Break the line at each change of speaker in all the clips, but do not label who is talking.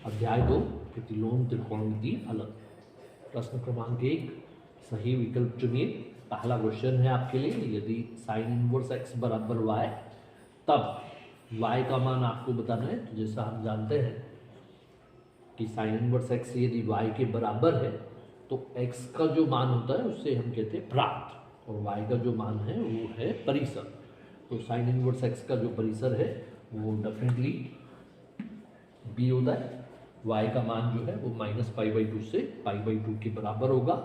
अध्याय 2 प्रतिलोम त्रिकोणमिति अलग। प्रश्न क्रमांक 1, सही विकल्प चुनिए। पहला क्वेश्चन है आपके लिए, यदि साइन इनवर्स x बराबर y तब y का मान आपको बताना है। तो जैसा हम जानते हैं कि साइन इनवर्स x यदि y के बराबर है तो x का जो मान होता है उससे हम कहते हैं प्राप्त, और y का जो मान है वो है परिसर। तो साइन इनवर्स x का जो परिसर है वो डेफिनेटली b होता है। y का मान जो है वो -π/2 से π/2 के बराबर होगा।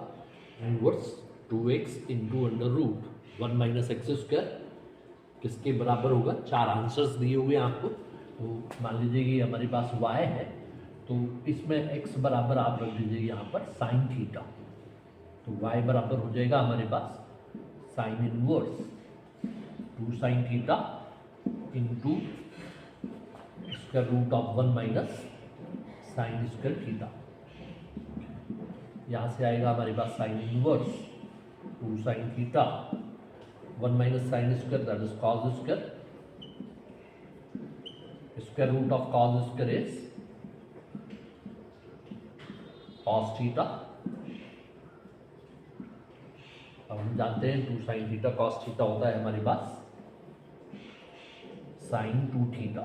Inverse 2x into under root 1 - x² किसके बराबर होगा? 4 आंसर्स दिए हुए हैं आपको। तो मान लीजिए कि हमारे पास y है, तो इसमें x बराबर आप रख दीजिए यहाँ पर साइन थीटा। तो y बराबर हो जाएगा हमारे पास sine inverse 2 sine theta into इसका root of 1 minus sine square theta. यहाँ से आएगा हमारे पास sine inverse 2 sine theta 1 minus sine square that is cos square, square root of cos square is cos theta. अब हम जानते हैं 2 साइन थीटा कॉस थीटा होता है हमारे पास साइन 2 थीटा।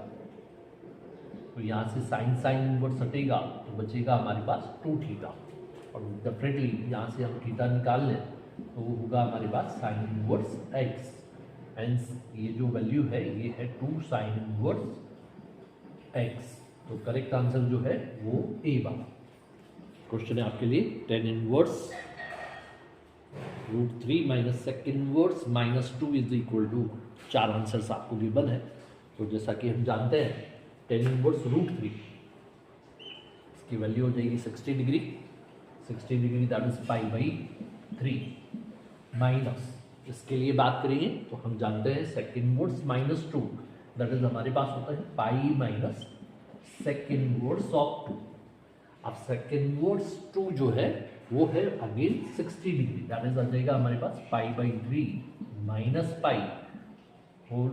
तो यहाँ से साइन साइन इनवर्स हटेगा तो बचेगा हमारे पास 2 थीटा, और डेफिनेटली यहाँ से हम थीटा निकाल लें तो वो होगा हमारे पास साइन इनवर्स x। हेंस ये जो वैल्यू है ये है 2 साइन इनवर्स x। तो करेक्ट आंसर जो है वो ए वाला क्वेश्चन है आपके लिए। 10 inverse √3 minus sec inverse -2 is equal to 4 answers आपको गिवन है। तो जैसा कि हम जानते हैं 10 इनवर्स √3 इसकी वैल्यू हो जाएगी 60 degree. 60 degree that is π/3 minus, इसके लिए बात करेंगे तो हम जानते हैं सेक इनवर्स -2 दैट इज हमारे पास होता है pi minus sec inverse of 2। अब सेक इनवर्स 2 जो है वो है अगेन 60 डिग्री दैट इज आ जाएगा हमारे पास π/3 minus pi whole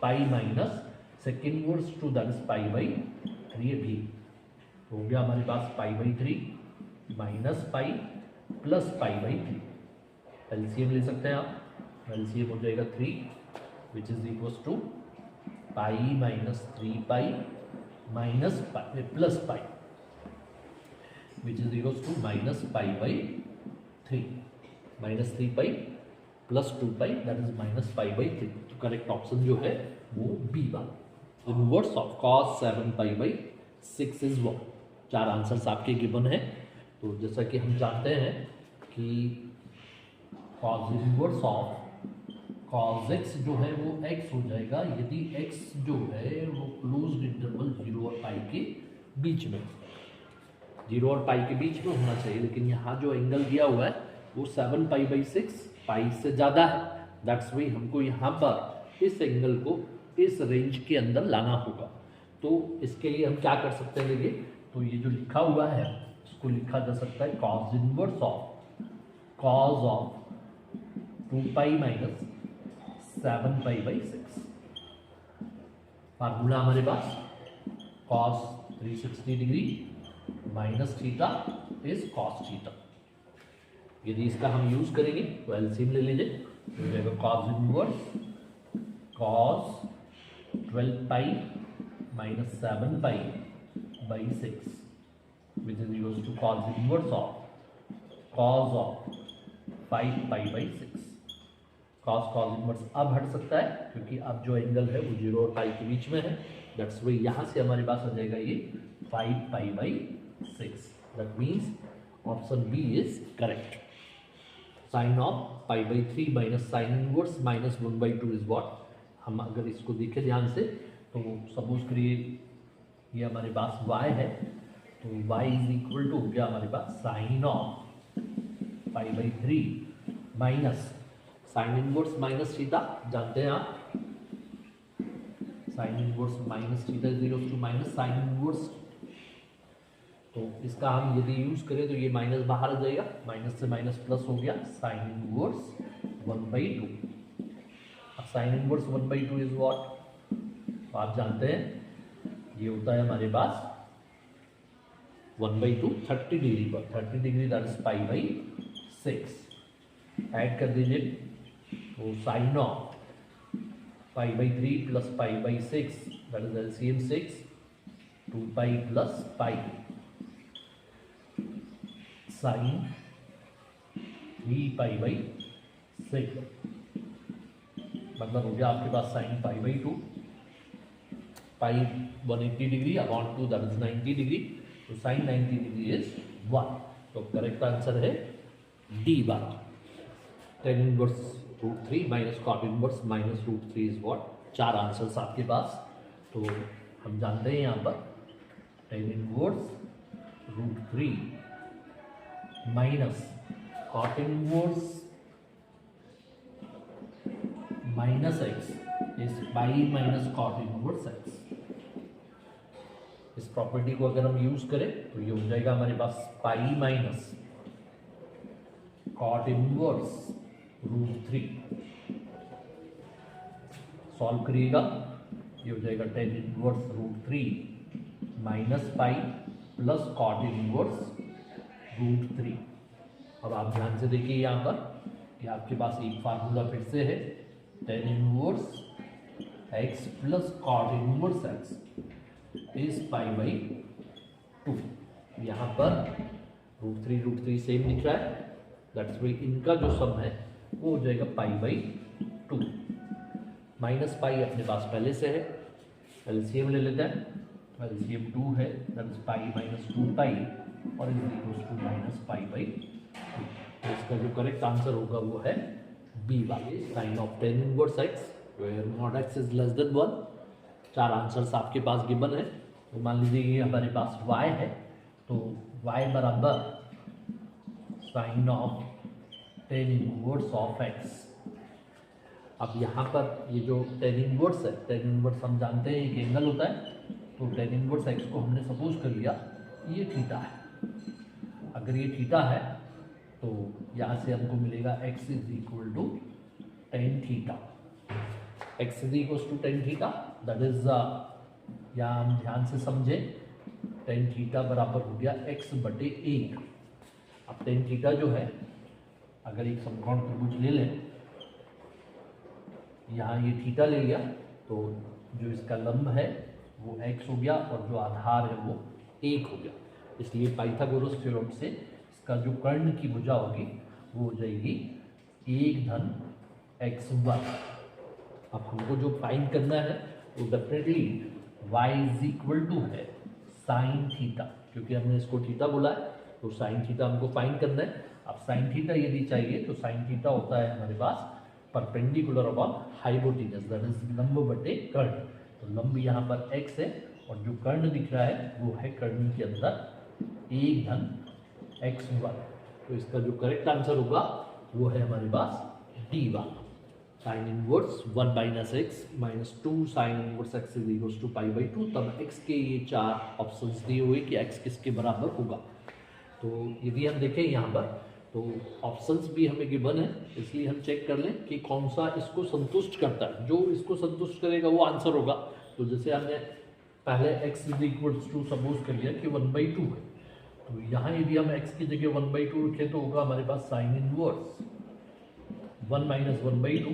pi minus sec inverse 2 that is π/3 भी हो गया हमारे पास π/3 माइनस पाई प्लस π/3। एलसीएम ले सकते हैं आप। एलसीएम हो जाएगा 3 which is equals to pi minus 3 pi minus pi plus pi which is equals to -π/3 -3 pi plus 2 pi that is -π/3। तो करेक्ट ऑप्शन जो है वो बी वाला। Inverse of cos 7π/6 is what? 4 answers आपके गिवन है। तो जैसा कि हम जानते हैं कि cos inverse of cos x जो है वो x हो जाएगा यदि x जो है वो क्लोज्ड इंटरवल 0 और पाई के बीच में, 0 और पाई के बीच में होना चाहिए। लेकिन यहाँ जो एंगल दिया हुआ है वो 7π/6 पाई से ज़्यादा है। दैट्स वाई हमको यहाँ पर इस एंगल को इस रेंज के अंदर लाना होगा। तो इसके लिए हम क्या कर सकते हैं? देखिए, तो ये जो लिखा हुआ है इसको लिखा जा सकता है cos inverse of cos of 2 minus 7π/6। Formula हमारे पास cos 360 degree minus theta is cos theta. यदि इसका हम यूज करेंगे तो एलसीएम ले लीजिए, तो जाएगा cos inverse cos 12π minus 7π/6 which is equals to cos inverse of cos of 5π/6। cos inverse अब हट सकता है क्योंकि अब जो एंगल है वो 0 और पाई के बीच में है। दैट्स वाई यहाँ से हमारे पास आ जाएगा ये 5π/6। That means option b is correct. Sine of π/3 minus sine inverse -1/2 is what? हम अगर इसको देखें ध्यान से तो सपोज करिए ये हमारे पास y है, तो y इज इक्वल टू हो गया हमारे पास sine of π/3 minus sine inverse minus theta. जानते हैं आप sine inverse minus theta is equal to minus sine inverse. तो इसका हम यदि यूज करें तो ये माइनस बाहर आ जाएगा, माइनस से माइनस प्लस हो गया साइन इनवर्स 1/2। अब साइन इनवर्स 1/2 इज व्हाट? तो आप जानते हैं ये होता है हमारे पास 1/2 30 डिग्री पर, 30 डिग्री दैट इज π/6 ऐड कर दीजिए। तो sine of π/3 plus π/6 that is LCM 6 2π plus π sine 3π/6 मतलब हो गया आपके पास sine π/2 pi 180 degree upon 2 that is 90 degree. तो साइन 90 डिग्री इज 1। तो करेक्ट आंसर है डी वाला। tan inverse √3 minus cot inverse minus √3 is what. 4 answers आपके पास। तो हम जानते हैं यहाँ पर tan inverse √3 minus cot inverse minus x is pi minus cot inverse x. इस प्रॉपर्टी को अगर हम यूज करें तो ये हो जाएगा हमारे पास pi minus cot inverse √3। Solve करिएगा, ये हो जाएगा tan inverse √3 minus pi plus cot inverse √3। अब आप ध्यान से देखिए यहाँ पर कि आपके पास एक फार्मूला फिर से है tan inverse x plus cot inverse x is π/2। यहाँ पर √3 सेम दिख रहा है, दैट्स मीन इनका जो सम है वो हो जाएगा π/2। माइनस पाई अपने पास पहले से है, एलसीएम ले लेते हैं। एलसीएम 2 है दैट इज पाई माइनस 2π और इज इक्वल्स टू माइनस π/2। तो इसका जो करेक्ट आंसर होगा वो है बी वाले sine of tan inverse x where mod x is less than 1। 4 answers आपके पास गिवन है। तो मान लीजिए ये हमारे पास y है, तो y बराबर sine of tan inverse of x। अब यहाँ पर ये जो tan इनवर्स है, tan इनवर्स हम जानते हैं एक एंगल होता है। तो tan इनवर्स x को हमने सपोज कर लिया ये थीटा है। अगर ये थीटा है तो यहाँ से हमको मिलेगा x is equal to tan theta. x is equal to tan theta that is यहाँ हम ध्यान से समझे tan थीटा बराबर हो गया x/1। अब tan थीटा जो है अगर एक समकोण त्रिभुज ले लें, यहाँ ये थीटा ले लिया तो जो इसका लंब है वो x हो गया और जो आधार है वो 1 हो गया। इसलिए पाइथागोरस थ्योरम से इसका जो कर्ण की भुजा होगी वो हो जाएगी 1-x²। अब हमको जो फाइंड करना है वो definitely y is equal to है साइन थीटा, क्योंकि हमने इसको थीटा बोला है तो साइन थीटा हमको फाइंड करना है। अब साइन थीटा यदि चाहिए तो साइन थीटा होता है हमारे पास perpendicular upon hypotenuse that is लंब बटे कर्ण। तो लंब यहाँ पर x है और जो कर्ण दिख रहा है वो है कर्ण के अंदर 1-x²। तो इसका जो करेक्ट आंसर होगा वो है हमारे पास डी वाला sine inverse 1 minus x minus 2 sine inverse x is equal to π/2। तब x के ये 4 ऑप्शंस दिए हुए कि x किसके बराबर होगा। तो यदि हम देखें यहाँ पर तो ऑप्शंस भी हमें गिवन है, इसलिए हम चेक कर लें कि कौन सा इसको संतुष्ट करता है। जो इसको संतुष्ट करेगा वो आंसर होगा। तो जैसे हमने पहले x is equal to suppose कर लिया कि 1/2 है, तो यहाँ यदि हम x की जगह 1/2 रखें तो होगा हमारे पास sine inverse 1 minus 1/2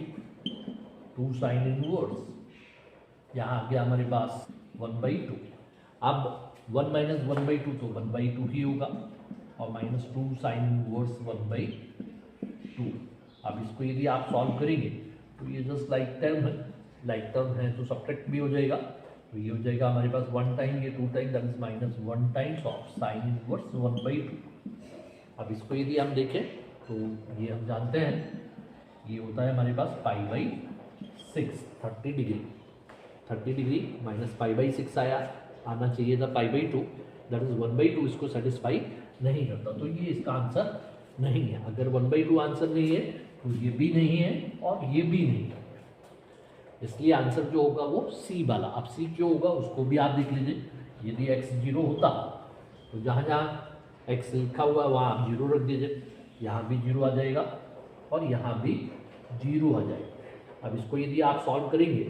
2 sine inverse, यहाँ आ गया हमारे पास 1/2। अब 1 माइनस 1/2 तो 1/2 ही होगा और माइनस 2 साइन इनवर्स 1/2। अब इसको यदि आप सॉल्व करेंगे तो ये जस्ट लाइक टर्म है तो सब्ट्रैक्ट भी हो जाएगा। तो ये हो जाएगा हमारे पास 1 टाइम ये 2 time that is minus 1 times of sine inverse 1/2। अब इसको यदि हम देखें तो ये हम जानते हैं ये होता है हमारे पास π/6 30 डिग्री माइनस π/6 आना चाहिए था π/2 दैट इज 1/2 इसको सेटिस्फाई नहीं करता। तो ये इसका आंसर नहीं है। अगर 1/2 आंसर नहीं है तो ये भी नहीं है और ये भी नहीं है, इसलिए आंसर जो होगा वो सी वाला। अब सी क्यों होगा उसको भी आप देख लीजिए। यदि x 0 होता तो जहाँ जहाँ x लिखा हुआ है वहाँ आप 0 रख दीजिए, यहाँ भी 0 आ जाएगा और यहाँ भी 0 आ जाएगा। अब इसको यदि आप सॉल्व करेंगे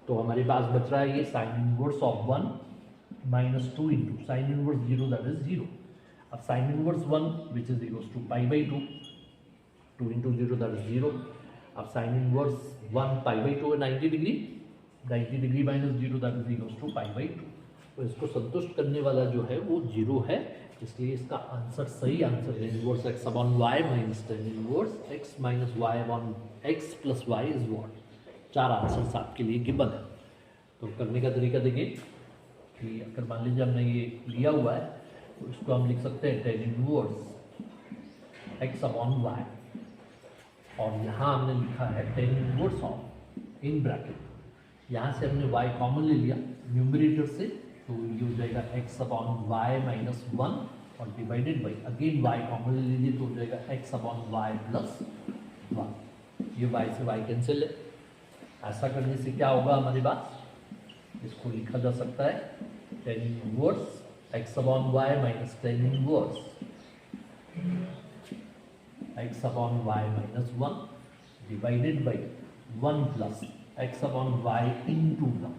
तो हमारे पास बच रहा है ये sine inverse of 1 minus two into sine inverse zero that is zero. अब sine inverse one which is equals to pi by two, two into zero that is zero. अब sine inverse one pi by two है 90 degree, 90 degree minus zero that is equals to pi by two. तो इसको संतुष्ट करने वाला जो है वो जीरो है, इसलिए इसका आंसर सही आंसर है inverse x upon Y minus tan inverse x minus Y upon X plus Y is what. चार आंसर्स आपके लिए गिवन है। तो करने का तरीका देखिए कि अगर मान लीजिए हमने ये लिया हुआ है तो इसको हम लिख सकते हैं tan inverse x upon Y, और यहाँ हमने लिखा है tan inverse of in bracket, यहाँ से हमने y कॉमन ले लिया न्यूमरेटर से, तो ये हो जाएगा x upon Y minus one और divided by again y common ले लीजिए तो हो जाएगा x upon Y plus one. ये y से y कैंसिल है। ऐसा करने से क्या होगा हमारे पास, इसको लिखा जा सकता है tan inverse x upon Y minus tan inverse x upon Y minus one divided by one plus X upon Y into का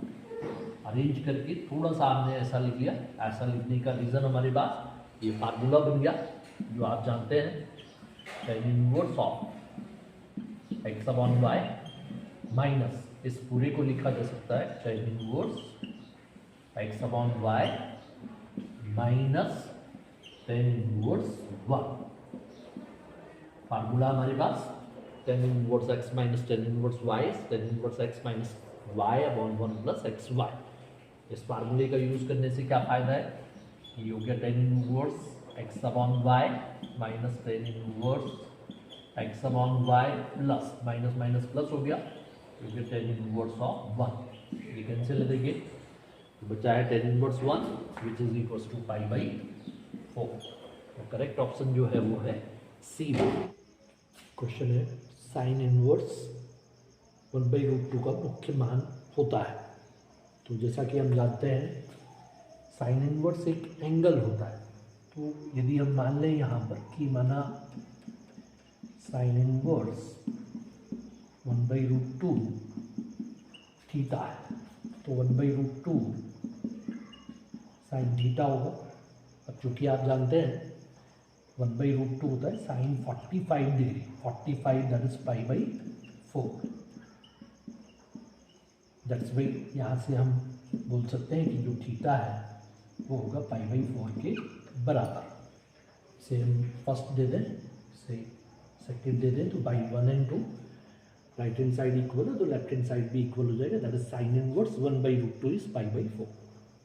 अरेंज करके थोड़ा सा हमने ऐसा लिख लिया। ऐसा लिखने का रीज़न हमारे पास ये फार्मूला बन गया जो आप जानते हैं, tan inverse of x upon Y minus इस पूरे को लिखा जा सकता है tan inverse x upon Y minus tan inverse one. Formula हमारे पास tan inverse x minus tan inverse y, tan inverse x minus Y upon one plus x y. इस फार्मूले का यूज़ करने से क्या फ़ायदा है, ये हो गया tan inverse x upon Y minus tan inverse x upon Y plus minus minus plus हो गया, हो गया टेन इनवर्स ऑफ वन। ये कैंसिल है देखिए, तो बचा है tan inverse one which is equals to pi by four. तो करेक्ट ऑप्शन जो है वो है सी। क्वेश्चन है sine inverse one by root two का मुख्य मान होता है। तो जैसा कि हम जानते हैं साइन इनवर्स एक एंगल होता है, तो यदि हम मान लें यहाँ पर कि माना sine inverse one by root two theta है, तो one by root two sine theta होगा। अब चूँकि आप जानते हैं वन बाई रूट टू होता है sine 45 degree, 45 that is pi by four. That's why यहाँ से हम बोल सकते हैं कि जो थीटा है वो होगा पाई बाई फोर के बराबर। से हम फर्स्ट दे दें, से सेकेंड दे दें, तो by one and two right hand side equal है तो लेफ्ट हैंड साइड भी इक्वल हो जाएगा। That is sine inverse one by root two is pi by four.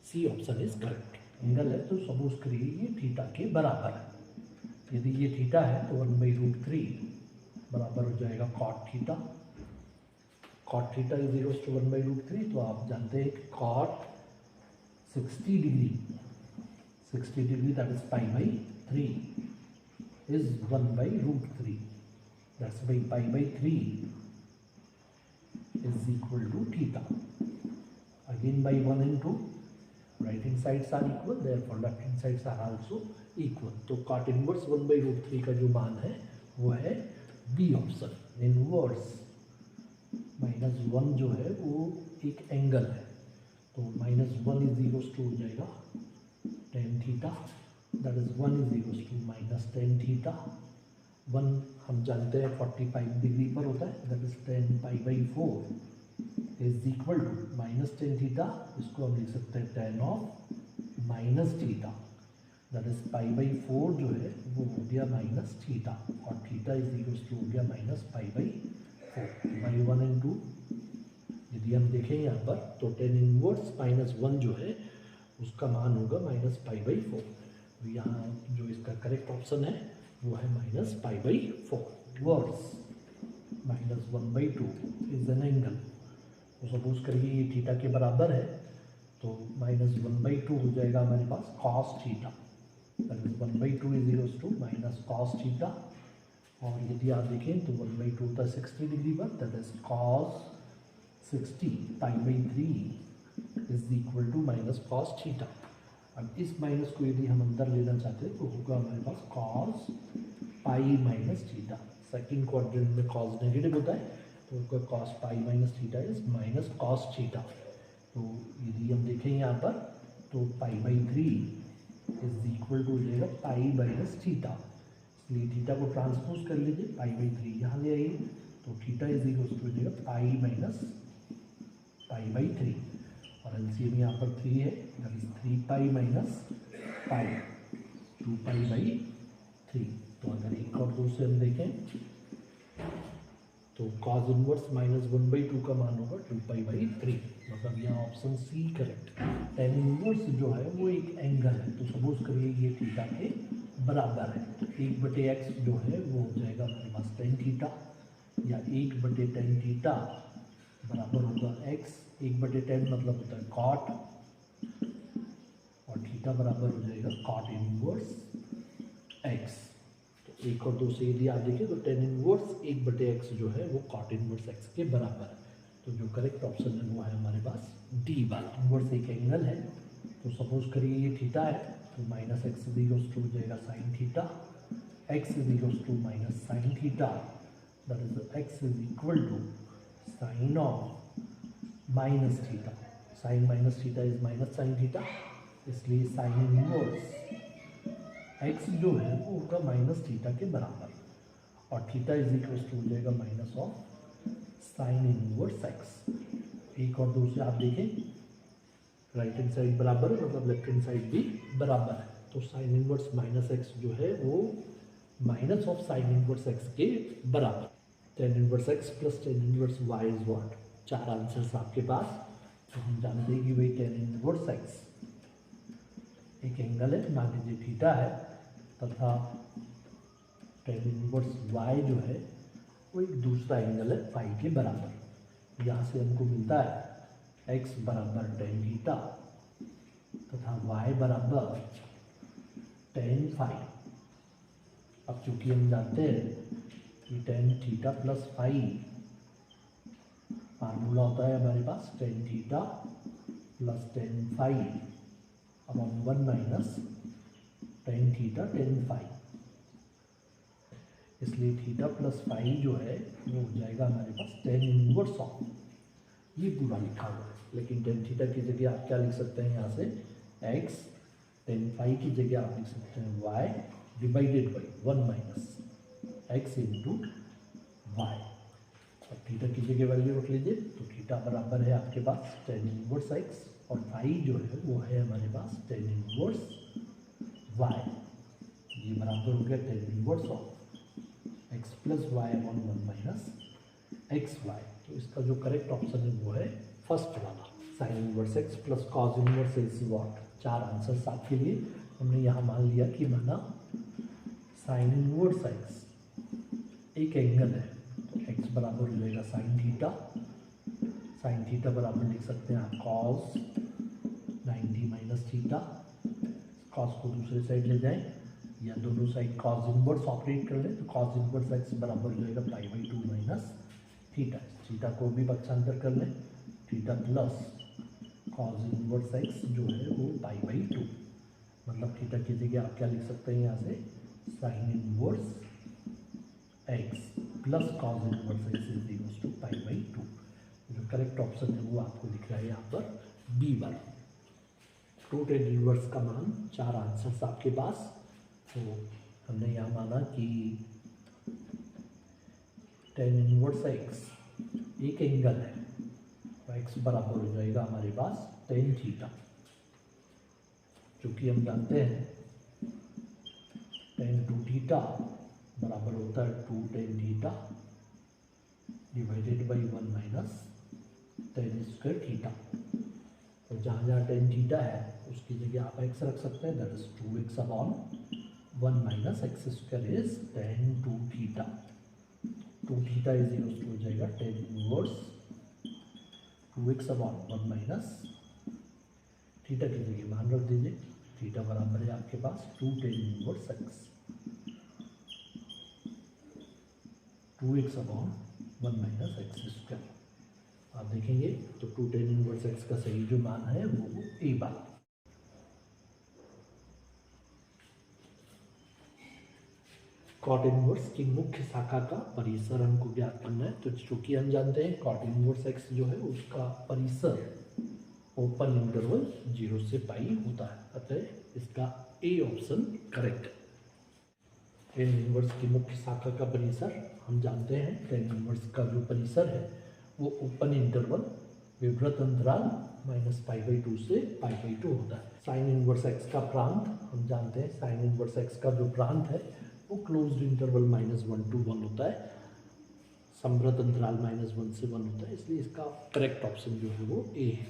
C option is correct. Angle है तो सपोज करिए ये थीटा के बराबर है। यदि ये थीटा है तो वन बाई रूट थ्री बराबर हो जाएगा cot theta. Cot theta is equals to one by root three, तो आप जानते हैं कि cot 60 degree, 60 degree that is pi by three is one by root three, that's by pi by three is equal to theta. Again by one and two right hand sides are equal, therefore left hand sides are also equal। तो cot inverse one by root three का जो मान है वो है B option. Inverse minus one जो है वो एक एंगल है, तो minus one is equals to हो जाएगा tan theta, that is one is equals to minus tan theta. One हम जानते हैं 45 डिग्री पर होता है, that is tan pi by four is equal to minus tan theta, इसको हम लिख सकते हैं ten of minus theta, that is pi by four जो है वो हो गया माइनस थीटा, और थीटा इज इक्वल टू हो गया minus pi by four. By one and two यदि हम देखें यहाँ पर तो टेन इनवर्स माइनस वन जो है उसका मान होगा माइनस पाई बाई फोर। तो यहाँ जो इसका करेक्ट ऑप्शन है वो है minus pi by four. Verse minus one by two is an angle, तो सपोज करिए ये थीटा के बराबर है, तो माइनस वन बाई टू हो जाएगा हमारे पास cos theta, that is one by two is equals to minus cos theta. और यदि आप देखें तो वन बाई टू होता है 60 डिग्री पर, that is cos 60 pi by three is equal to minus cos theta. अब इस माइनस को यदि हम अंदर लेना चाहते हैं तो होगा हमारे पास cos pi minus theta. Second quadrant में कॉस नेगेटिव होता है तो उसका cos pi minus theta is minus cos theta. तो यदि हम देखें यहाँ पर तो pi by 3 is equal to हो जाएगा पाई माइनस थीटा। इसलिए थीटा को ट्रांसपोज कर लीजिए, पाई बाई 3 यहाँ ले आइए, तो थीटा इज इक्वल टू हो जाएगा पाई माइनस पाई बाई 3, और एलसीएम यहाँ पर 3 है, that is 3 pi minus pi, 2 pi by 3। तो अगर एक और दो से हम देखें तो cos इनवर्स माइनस 1/2 का मान होगा 2 पाई बाई 3, मतलब यहाँ option C correct. Tan inverse जो है वो एक एंगल है, तो सपोज करिए ये थीटा के बराबर है, तो 1/x जो है वो हो जाएगा हमारे पास टेन थीटा, या 1/10 थीटा बराबर होगा x, 1/10 मतलब होता है कॉट, और थीटा बराबर हो जाएगा कॉट इनवर्स x। तो एक और दो से यदि आप देखें तो टेन इनवर्स 1/x जो है वो कॉट इनवर्स x के बराबर है। तो जो करेक्ट ऑप्शन है वो है हमारे पास डी वाला। इनवर्स एक एंगल है, तो सपोज करिए ये थीटा है, तो minus x is equal to हो जाएगा sine theta, x is equal to minus sine theta, that is x is equal to sine of minus theta. Sine minus theta is minus sine theta, इसलिए sine inverse x जो है वो होगा minus theta के बराबर, और theta is equal to हो जाएगा minus of sine inverse x. एक और दो से आप देखें, राइट हैंड साइड बराबर है मतलब लेफ्ट हैंड साइड भी बराबर है, तो साइन इनवर्स माइनस एक्स जो है वो minus of sine inverse x के बराबर। Tan inverse x plus tan inverse y is what, चार आंसर्स आपके पास। तो हम जानते हैं कि भाई टेन इनवर्स एक्स एक एंगल है, मान लीजिए थीटा है, तथा टेन इनवर्स वाई जो है वो एक दूसरा एंगल है फाई के बराबर। यहाँ से हमको मिलता है x बराबर टेन थीटा तथा y बराबर टेन फाई। अब चूंकि हम जानते हैं कि tan theta plus phi formula होता है हमारे पास tan theta plus tan phi upon 1 minus tan theta tan phi, इसलिए थीटा प्लस फाई जो है वो हो जाएगा हमारे पास टेन इनवर्स ऑफ, ये पूरा लिखा हुआ है, लेकिन टेन थीटा की जगह आप क्या लिख सकते हैं यहाँ से x, टेन फाई की जगह आप लिख सकते हैं y divided by 1 minus x into y. अब थीटा की जगह वैल्यू रख लीजिए, तो थीटा बराबर है आपके पास टेन इनवर्स x, और फाई जो है वो है हमारे पास टेन इनवर्स y। ये बराबर हो गया tan inverse of x plus y upon 1 minus x y. तो इसका जो करेक्ट ऑप्शन है वो है फर्स्ट वाला, sine inverse x plus cos inverse is what. चार आंसर्स आपके लिए। हमने यहाँ मान लिया कि माना साइन इनवर्स एक्स एक एंगल है, तो एक्स बराबर हो जाएगा साइन थीटा, साइन थीटा बराबर लिख सकते हैं आप कॉस 90 माइनस थीटा, कॉस को दूसरे साइड ले जाएं या दोनों साइड कॉस इनवर्स ऑपरेट कर लें, तो कॉस इनवर्स एक्स बराबर हो जाएगा पाई बाई 2 माइनस थीटा। थीटा को भी पक्षांतर कर लें, theta plus cos inverse x जो है वो पाई बाई 2, मतलब थीटा की जगह आप क्या लिख सकते हैं यहाँ से sine inverse x plus cos inverse x is equal to pi by 2। जो करेक्ट ऑप्शन है वो आपको दिख रहा है यहाँ पर बी वाला। टू टेन इनवर्स का मान, चार आंसर्स आपके पास। तो हमने यहाँ माना कि टेन इनवर्स एक्स एक एंगल है, तो एक्स बराबर हो जाएगा हमारे पास टेन थीटा, क्योंकि हम जानते हैं टेन टू थीटा बराबर होता है two tan theta divided by 1 minus tan square theta. तो जहाँ जहाँ टेन थीटा है उसकी जगह आप एक्स रख सकते हैं, that is 2x upon 1 minus x square is tan two theta. Two theta is equal to हो जाएगा tan inverse 2x upon 1 minus theta की जगह मान रख दीजिए, थीटा बराबर है आपके पास two tan inverse x, 2x upon 1 minus x square. आप देखेंगे तो टू टेन इनवर्स एक्स का सही जो मान है वो ए वाला। कॉट इनवर्स की मुख्य शाखा का परिसर हमको ज्ञात करना है, तो चूंकि हम जानते हैं कॉट इनवर्स एक्स जो है उसका परिसर ओपन इंटरवल 0 से पाई होता है, अतः इसका ए ऑप्शन करेक्ट है। टेन इनवर्स की मुख्य शाखा का परिसर हम जानते हैं, टेन इनवर्स का जो परिसर है वो ओपन इंटरवल विवृत अंतराल -π/2 से π/2 होता है। साइन इनवर्स एक्स का प्रांत हम जानते हैं, साइन इनवर्स एक्स का जो प्रांत है वो क्लोज्ड इंटरवल -1 to 1 होता है, समवृत अंतराल -1 से 1 होता है, इसलिए इसका करेक्ट ऑप्शन जो है वो ए है।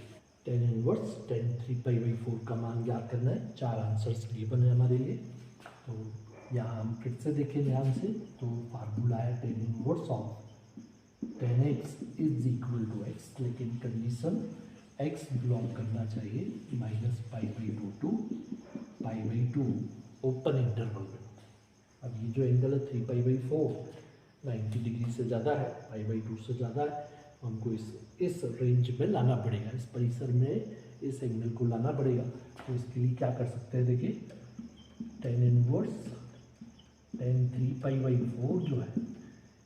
टेन इनवर्स tan 3π/4 का मान ज्ञात करना है। 4 आंसर्स गिवन है हमारे लिए। तो यहाँ हम फिर से देखें ध्यान से, तो फार्मूला है tan inverse of tan x is equal to x, लेकिन कंडीशन x बिलोंग करना चाहिए -π/2 to π/2 ओपन इंटरवल में। अब ये जो एंगल है 3π/4 90 डिग्री से ज़्यादा है, π/2 से ज़्यादा है, हमको इस रेंज में लाना पड़ेगा, इस परिसर में इस एंगल को लाना पड़ेगा। तो इसके लिए क्या कर सकते हैं, देखिए टेन इनवर्स tan 3π/4 जो है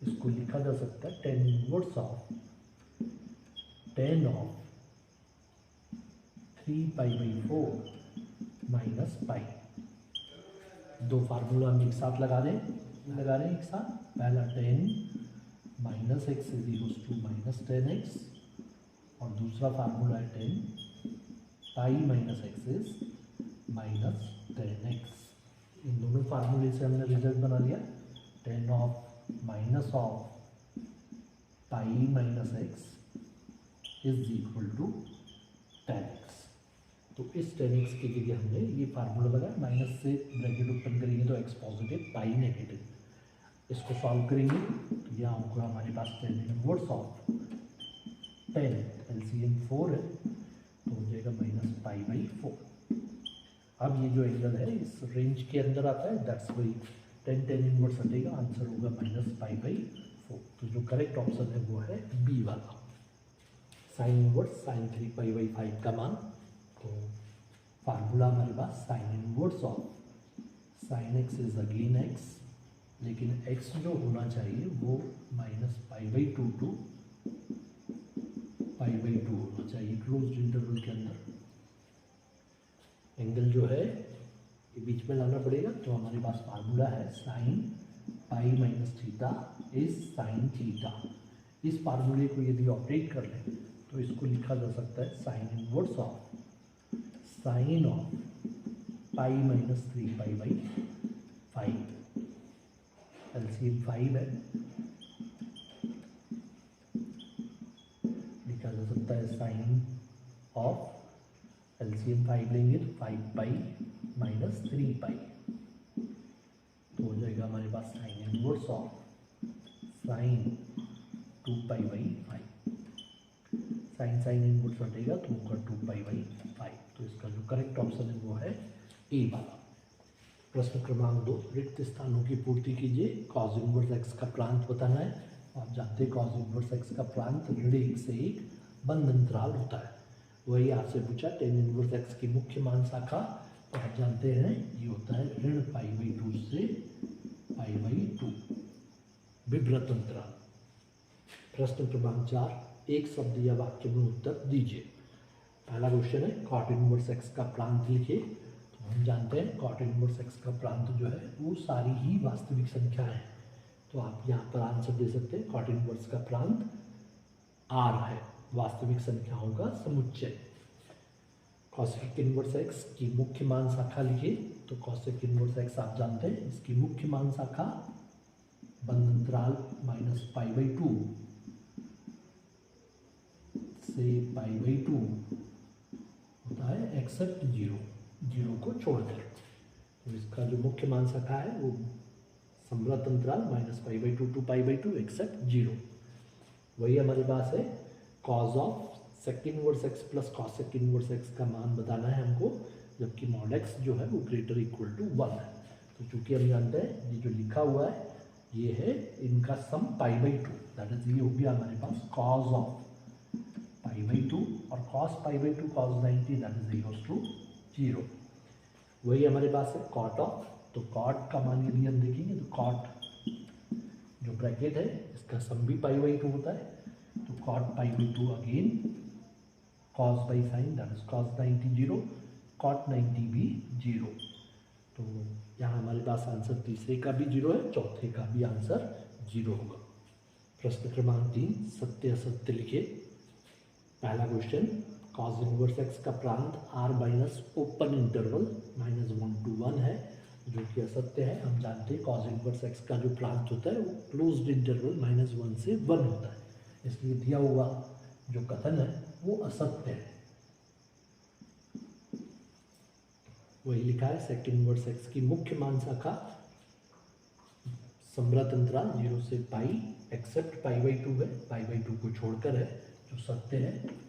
इसको लिखा जा सकता है tan inverse of tan of 3π/4 minus pi. दो फार्मूला हम एक साथ लगा रहे हैं एक साथ। पहला tan -x is equal to -10x, और दूसरा फार्मूला है tan π - x इज -10x। इन दोनों फार्मूले से हमने रिजल्ट बना लिया, tan of minus of π - x is equal to 10x। तो इस 10x की जगह हमने ये फार्मूला लगाया, माइनस से ब्रैकेट ओपन करेंगे तो x पॉजिटिव पाई नेगेटिव। इसको सॉल्व करेंगे तो यहाँ होगा हमारे पास टेन इनवर्स ऑफ 10 LCM 4 है तो हो जाएगा -π/4। अब ये जो एंगल है इस रेंज के अंदर आता है, दैट्स वाई टेन इनवर्स हटेगा, आंसर होगा -π/4। तो जो करेक्ट ऑप्शन है वो है बी वाला। साइन इनवर्स sin 3π/5 का मान, तो फार्मूला हमारे पास sine inverse of sin x is again x, लेकिन x जो होना चाहिए वो -π/2 to π/2 होना चाहिए क्लोज्ड इंटरवल के अंदर। एंगल जो है ये बीच में लाना पड़ेगा, तो हमारे पास फार्मूला है sin π - theta is sin theta. इस फार्मूले को यदि ऑपरेट कर लें तो इसको लिखा जा सकता है sine inverse of sine of π - 3π/5। LCM 5 है, लिखा जा सकता है साइन ऑफ LCM 5 लेंगे तो 5π - 3π, तो हो जाएगा हमारे पास sine inverse of sine 2π/5। Sine inverse हटेगा तो होगा 2π/5। तो इसका जो करेक्ट ऑप्शन है वो है ए वाला। प्रश्न क्रमांक 2, रिक्त स्थानों की पूर्ति कीजिए। कॉस इनवर्स एक्स का प्रांत बताना है। आप जानते हैं कॉस इनवर्स एक्स का प्रांत ऋण 1 से 1 बंद अंतराल होता है। वही आपसे पूछा टेन इनवर्स एक्स की मुख्य मान शाखा, तो आप जानते हैं ये होता है ऋण π/2 से π/2 विवृत अंतराल। प्रश्न क्रमांक 4, एक शब्द या वाक्य में उत्तर दीजिए। पहला क्वेश्चन है कॉट इनवर्स एक्स का प्रांत लिखिए। तो हम जानते हैं कॉट इनवर्स एक्स का प्रांत जो है वो सारी ही वास्तविक संख्याएं हैं, तो आप यहाँ पर आंसर दे सकते हैं कॉट इनवर्स का प्रांत R है, वास्तविक संख्याओं का समुच्चय। कॉसेक इनवर्स एक्स की मुख्य मान शाखा लिखिए। तो कॉसेक इनवर्स एक्स आप जानते हैं इसकी मुख्य मान शाखा बंद अंतराल -π/2 से π/2 होता है एक्सेप्ट 0 को छोड़कर। तो इसका जो मुख्य मान शाखा है वो समवृत अंतराल -π/2 to π/2 एक्सेप्ट 0। वही हमारे पास है cos of sec inverse x plus cosec inverse x का मान बताना है हमको, जबकि मॉड एक्स जो है वो ग्रेटर इक्वल टू 1 है। तो चूंकि हम जानते हैं ये जो लिखा हुआ है ये है इनका सम π/2, दैट इज ये हो गया हमारे पास कॉज ऑफ π/2 और cos π/2 cos 90 that is equal to 0। वही हमारे पास है कॉट ऑफ, तो कॉट का मान यदि हम देखेंगे तो कॉट जो ब्रैकेट है इसका सम भी π/2 होता है, तो cot π/2 again cos by sine that is cos 90 zero, cot 90 भी जीरो। तो यहाँ हमारे पास आंसर तीसरे का भी जीरो है, चौथे का भी आंसर जीरो होगा। प्रश्न क्रमांक 3, सत्य असत्य लिखिए। पहला क्वेश्चन, कॉस इनवर्स एक्स का प्रांत r minus open interval -1 to 1 है, जो कि असत्य है। हम जानते हैं कॉस इनवर्स एक्स का जो प्रांत होता है वो क्लोज्ड इंटरवल -1 से 1 होता है, इसलिए दिया हुआ जो कथन है वो असत्य है। वही लिखा है सेक इनवर्स एक्स की मुख्य मान शाखा समृत अंतराल 0 से पाई एक्सेप्ट पाई बाई 2 है, पाई बाई 2 को छोड़कर है, जो सत्य है।